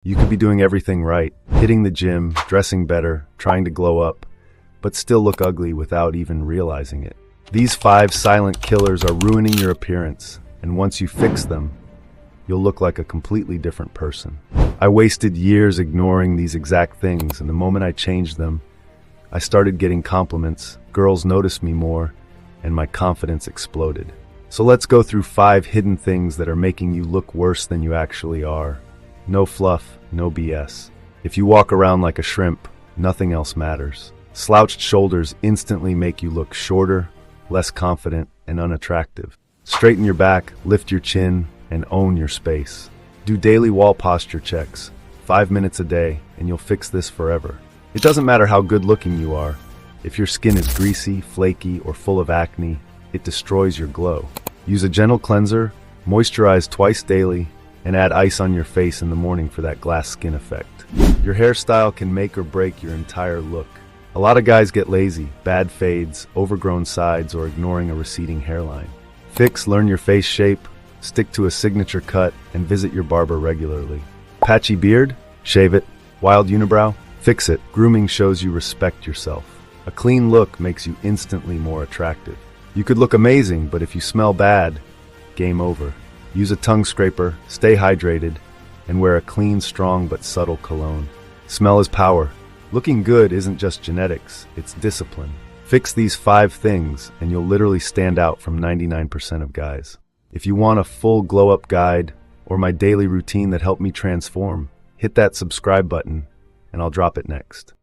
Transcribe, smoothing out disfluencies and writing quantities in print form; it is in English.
You could be doing everything right, hitting the gym, dressing better, trying to glow up, but still look ugly without even realizing it. These 5 silent killers are ruining your appearance, and once you fix them, you'll look like a completely different person. I wasted years ignoring these exact things, and the moment I changed them, I started getting compliments, girls noticed me more, and my confidence exploded. So let's go through 5 hidden things that are making you look worse than you actually are. No fluff, no BS. If you walk around like a shrimp, nothing else matters. Slouched shoulders instantly make you look shorter, less confident, and unattractive. Straighten your back, lift your chin, and own your space. Do daily wall posture checks, 5 minutes a day, and you'll fix this forever. It doesn't matter how good looking you are. If your skin is greasy, flaky, or full of acne, it destroys your glow. Use a gentle cleanser, moisturize twice daily, and add ice on your face in the morning for that glass skin effect. Your hairstyle can make or break your entire look. A lot of guys get lazy, bad fades, overgrown sides, or ignoring a receding hairline. Learn your face shape, stick to a signature cut, and visit your barber regularly. Patchy beard? Shave it. Wild unibrow? Fix it. Grooming shows you respect yourself. A clean look makes you instantly more attractive. You could look amazing, but if you smell bad, game over. Use a tongue scraper, stay hydrated, and wear a clean, strong, but subtle cologne. Smell is power. Looking good isn't just genetics, it's discipline. Fix these 5 things, and you'll literally stand out from 99% of guys. If you want a full glow-up guide, or my daily routine that helped me transform, hit that subscribe button, and I'll drop it next.